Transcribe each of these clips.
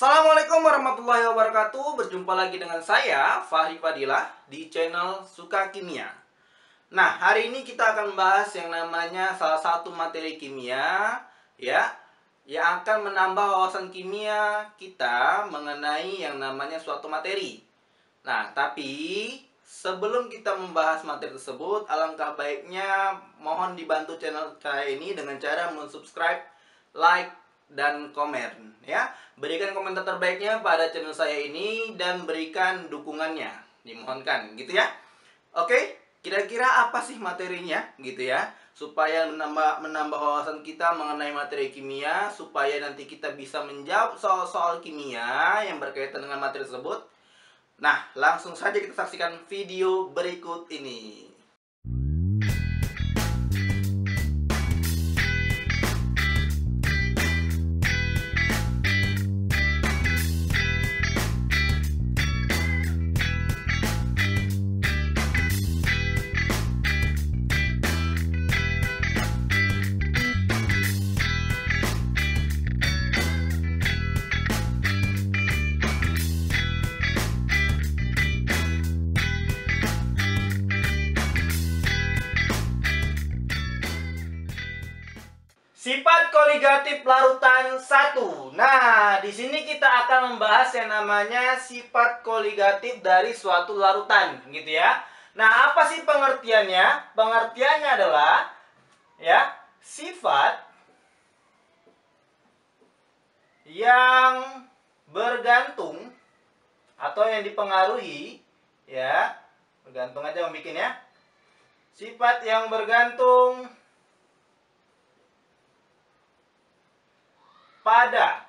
Assalamualaikum warahmatullahi wabarakatuh. Berjumpa lagi dengan saya, Fahri Fadilah, di channel Suka Kimia. Nah, hari ini kita akan membahas yang namanya salah satu materi kimia, ya, yang akan menambah wawasan kimia kita mengenai yang namanya suatu materi. Nah, tapi sebelum kita membahas materi tersebut, alangkah baiknya mohon dibantu channel saya ini dengan cara mensubscribe, like, dan komen, ya. Berikan komentar terbaiknya pada channel saya ini dan berikan dukungannya, dimohonkan, gitu ya. Oke, kira-kira apa sih materinya, gitu ya, supaya menambah wawasan kita mengenai materi kimia, supaya nanti kita bisa menjawab soal-soal kimia yang berkaitan dengan materi tersebut. Nah, langsung saja kita saksikan video berikut ini. Sifat koligatif larutan 1. Nah, di sini kita akan membahas yang namanya sifat koligatif dari suatu larutan, gitu ya. Nah, apa sih pengertiannya? Pengertiannya adalah ya, sifat yang bergantung atau yang dipengaruhi, ya. Bergantung aja membikin ya. Sifat yang bergantung pada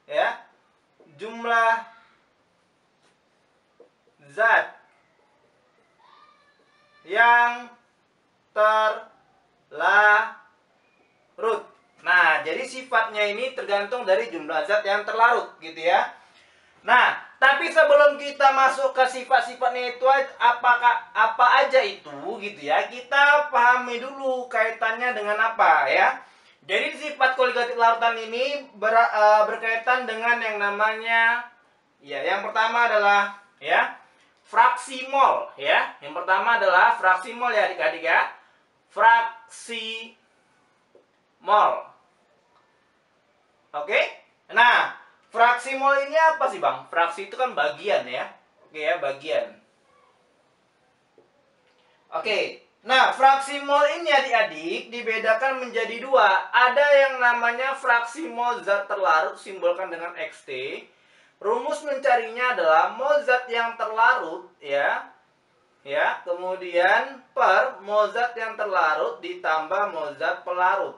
ya jumlah zat yang terlarut. Nah, jadi sifatnya ini tergantung dari jumlah zat yang terlarut, gitu ya. Nah, tapi sebelum kita masuk ke sifat-sifatnya itu apa aja itu, gitu ya, kita pahami dulu kaitannya dengan apa ya. Jadi sifat koligatif larutan ini berkaitan dengan yang namanya ya, yang pertama adalah ya fraksi mol ya. Yang pertama adalah fraksi mol ya adik-adik ya. Fraksi mol. Oke? Nah, fraksi mol ini apa sih, Bang? Fraksi itu kan bagian ya. Oke ya, bagian. Oke. Nah, fraksi mol ini adik-adik dibedakan menjadi dua. Ada yang namanya fraksi mol zat terlarut, simbolkan dengan XT. Rumus mencarinya adalah mol zat yang terlarut ya. Ya, kemudian per mol zat yang terlarut ditambah mol zat pelarut.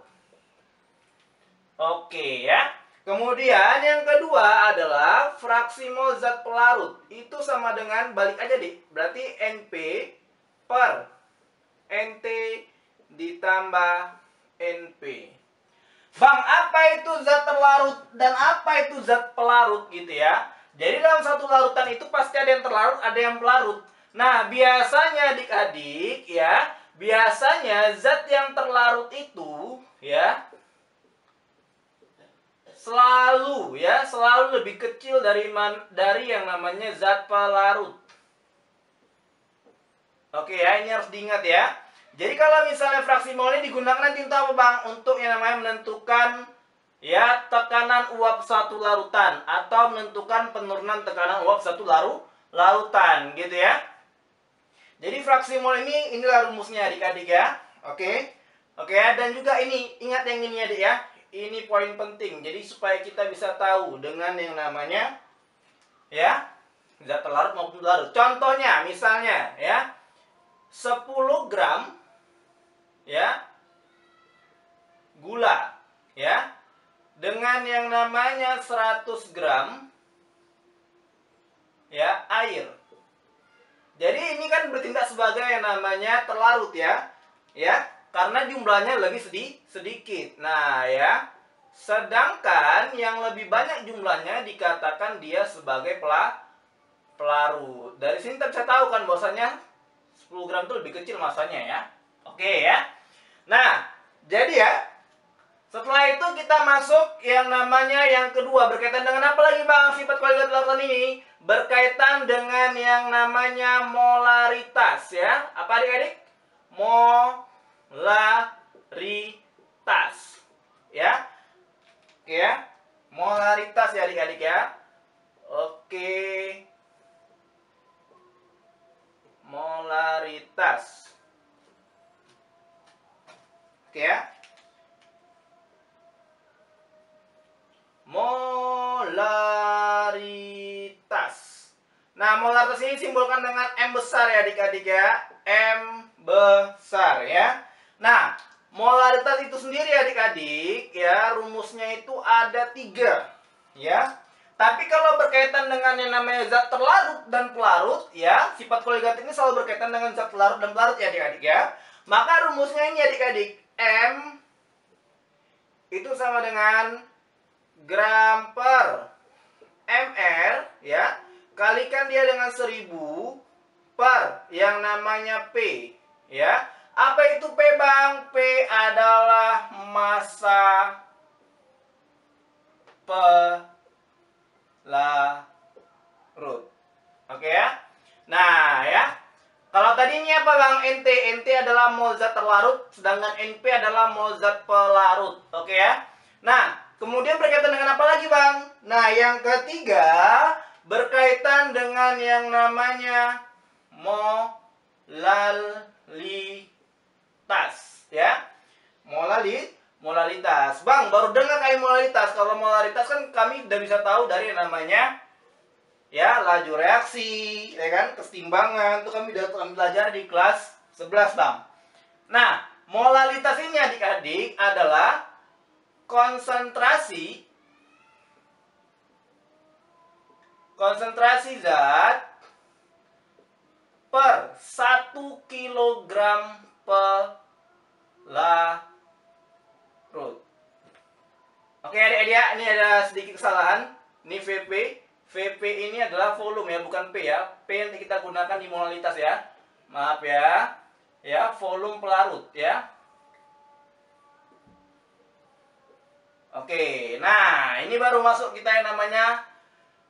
Oke ya. Kemudian yang kedua adalah fraksi mol zat pelarut. Itu sama dengan balik aja deh. Berarti NP per NT ditambah NP. Bang, apa itu zat terlarut dan apa itu zat pelarut, gitu ya. Jadi dalam satu larutan itu pasti ada yang terlarut, ada yang pelarut. Nah, biasanya adik-adik ya, biasanya zat yang terlarut itu ya selalu lebih kecil dari yang namanya zat pelarut. Oke ya, ini harus diingat ya. Jadi kalau misalnya fraksi mol ini digunakan nanti untuk apa, Bang? Untuk yang namanya menentukan ya tekanan uap satu larutan atau menentukan penurunan tekanan uap satu larutan, gitu ya. Jadi fraksi mol ini inilah rumusnya adik-adik ya. Oke. Oke ya, dan juga ini ingat yang ini adik ya. Ini poin penting. Jadi supaya kita bisa tahu dengan yang namanya ya zat terlarut maupun pelarut. Contohnya misalnya ya 10 gram ya gula ya dengan yang namanya 100 gram ya air. Jadi ini kan bertindak sebagai yang namanya terlarut ya. Ya, karena jumlahnya lebih sedikit. Nah, ya. Sedangkan yang lebih banyak jumlahnya dikatakan dia sebagai pelarut. Dari sini kita bisa tahu kan bahwasanya 10 gram itu lebih kecil masanya ya. Oke ya. Nah, jadi ya Setelah itu kita masuk yang namanya yang kedua. Berkaitan dengan apa lagi Bang sifat kualitatif larutan ini? Berkaitan dengan yang namanya molaritas ya. Apa adik-adik? Molaritas. Ya. Oke ya. Molaritas ya adik-adik ya. Oke. Molaritas. Oke ya. Molaritas. Nah, molaritas ini simbolkan dengan M besar ya adik-adik ya. M besar ya. Nah, molaritas itu sendiri adik-adik ya, rumusnya itu ada 3 ya. Tapi kalau berkaitan dengan yang namanya zat terlarut dan pelarut ya, sifat kualitatif ini selalu berkaitan dengan zat terlarut dan pelarut ya adik-adik ya. Maka rumusnya ini adik-adik, M itu sama dengan gram per mr ya, kalikan dia dengan 1000 per yang namanya P ya. Apa itu P Bang? P adalah massa pelarut. Oke ya. Nah ya, kalau tadi ini apa Bang? NT adalah mol zat terlarut, sedangkan NP adalah mol zat pelarut. Oke ya. Nah, kemudian berkaitan dengan apa lagi Bang? Nah, yang ketiga berkaitan dengan yang namanya molalitas ya. Molalitas. Bang, baru dengar kali molalitas. Kalau molaritas kan kami udah bisa tahu dari yang namanya ya laju reaksi, ya kan? Kesetimbangan. Itu kami udah belajar di kelas 11, Bang. Nah, molalitas ini adik-adik adalah konsentrasi zat per 1 kilogram pelarut. Oke adik-adik ya, ini ada sedikit kesalahan. Ini VP. VP ini adalah volume ya, bukan P ya. P yang kita gunakan di molalitas ya. Maaf ya. Ya, volume pelarut ya. Oke, nah ini baru masuk kita yang namanya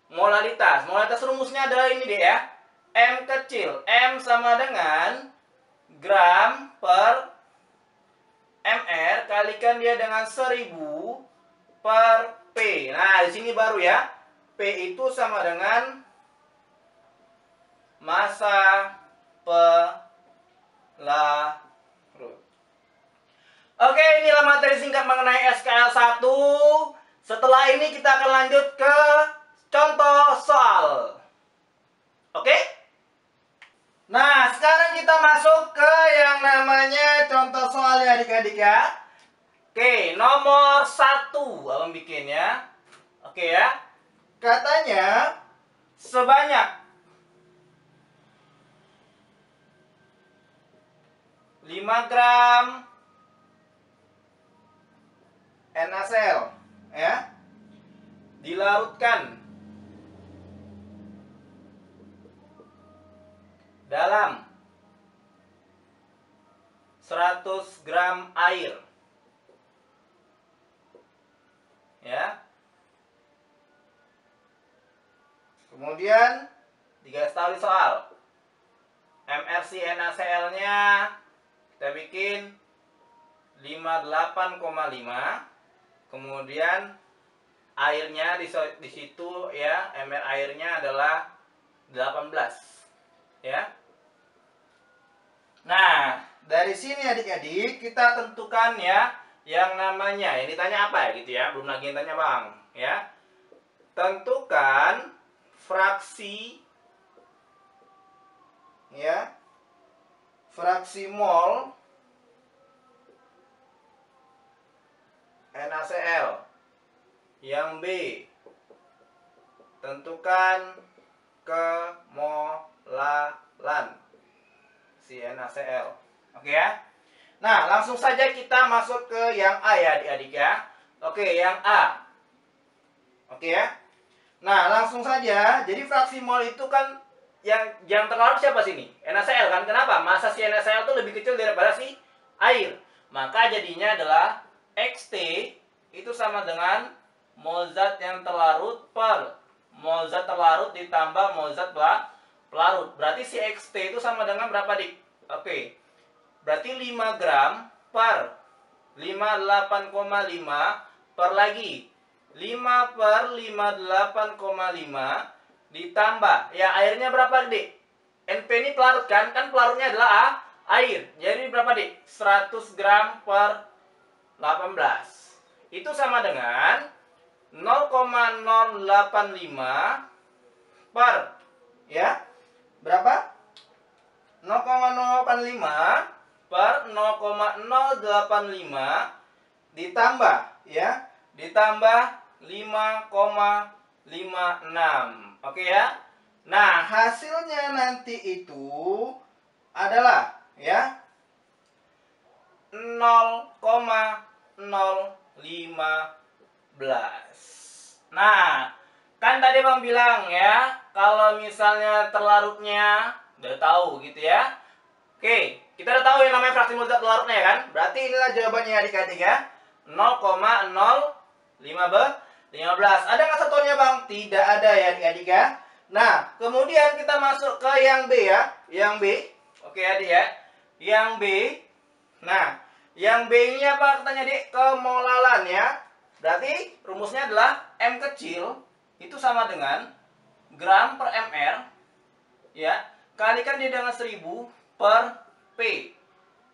molalitas. Molalitas rumusnya adalah ini deh ya. M kecil, M sama dengan gram per mr kalikan dia dengan 1000 per P. Nah, di sini baru ya. P itu sama dengan massa pelarut. Oke, inilah materi singkat mengenai SKL 1. Setelah ini kita akan lanjut ke contoh soal. Oke? Nah, sekarang kita masuk ke yang namanya contoh soal ya adik-adik ya. Oke, nomor 1 abang bikin ya. Oke ya. Katanya sebanyak 5 gram NaCl ya dilarutkan dalam 100 gram air ya. Kemudian dikasih tahu di soal MRC NaCl-nya kita bikin 58,5. Kemudian airnya di situ ya, ml airnya adalah 18 ya. Nah, dari sini adik-adik kita tentukan ya yang namanya, ini tanya apa ya gitu ya, belum lagi yang tanya Bang ya. Tentukan fraksi ya, fraksi mol NaCl. Yang B, tentukan kemolalan si NaCl. Oke ya. Nah, langsung saja kita masuk ke yang A ya adik-adik ya. Oke, yang A. Oke ya. Nah, langsung saja. Jadi fraksi mol itu kan yang terlarut siapa sini? NaCl kan. Kenapa? Massa si NaCl itu lebih kecil daripada si air. Maka jadinya adalah XT itu sama dengan mol zat yang terlarut per mol zat terlarut ditambah mol zat pelarut. Berarti si XT itu sama dengan berapa, Dik? Oke. Berarti 5 gram per 58,5 per lagi 5 per 58,5 ditambah, ya airnya berapa, Dik? NP ini pelarut kan? Kan pelarutnya adalah air. Jadi berapa, Dik? 100 gram per 18. Itu sama dengan 0,085 per, ya, berapa? 0,085 per 0,085 ditambah, ya, ditambah 5,56. Oke ya. Nah, hasilnya nanti itu adalah, ya, 0,015. Nah, kan tadi Bang bilang ya, kalau misalnya terlarutnya udah tahu gitu ya. Oke, kita udah tahu yang namanya fraksi mol zat terlarutnya ya kan? Berarti inilah jawabannya adik-adik ya. 0,015. Ada nggak satuannya, Bang? Tidak ada ya adik-adik ya. Nah, kemudian kita masuk ke yang B ya. Yang B. Oke adik ya. Yang B. Nah, yang B ini apa katanya, Dik? Kemolalan ya. Berarti rumusnya adalah M kecil itu sama dengan gram per mr, ya, kalikan dia dengan 1000 per P.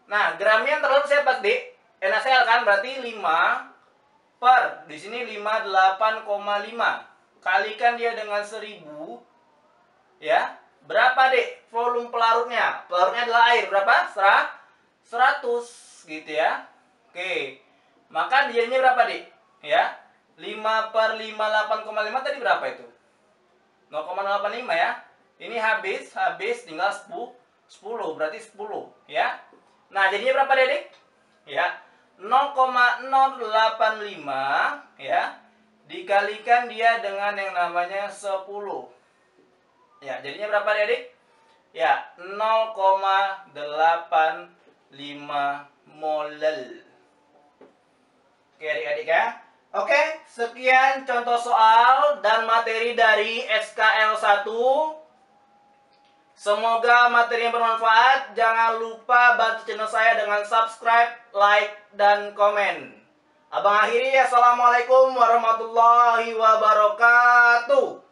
Nah, gramnya yang terlarut siapa, Dik? NaCl kan, berarti 5 per, di sini 58,5. Kalikan dia dengan 1000, ya. Berapa, Dik? Volume pelarutnya. Pelarutnya adalah air, berapa? 100 gitu ya. Oke. Maka jadinya berapa, Dik? Ya. 5 per 58,5 tadi berapa itu? 0,085 ya. Ini habis tinggal 10 berarti 10 ya. Nah, jadinya berapa, Dik? Ya. 0,085 ya. Dikalikan dia dengan yang namanya 10. Ya, jadinya berapa, Dik? Ya, 0,85 molel. Oke, adik-adik ya. Oke, sekian contoh soal dan materi dari SKL 1. Semoga materi yang bermanfaat. Jangan lupa bantu channel saya dengan subscribe, like, dan komen. Abang akhiri, assalamualaikum warahmatullahi wabarakatuh.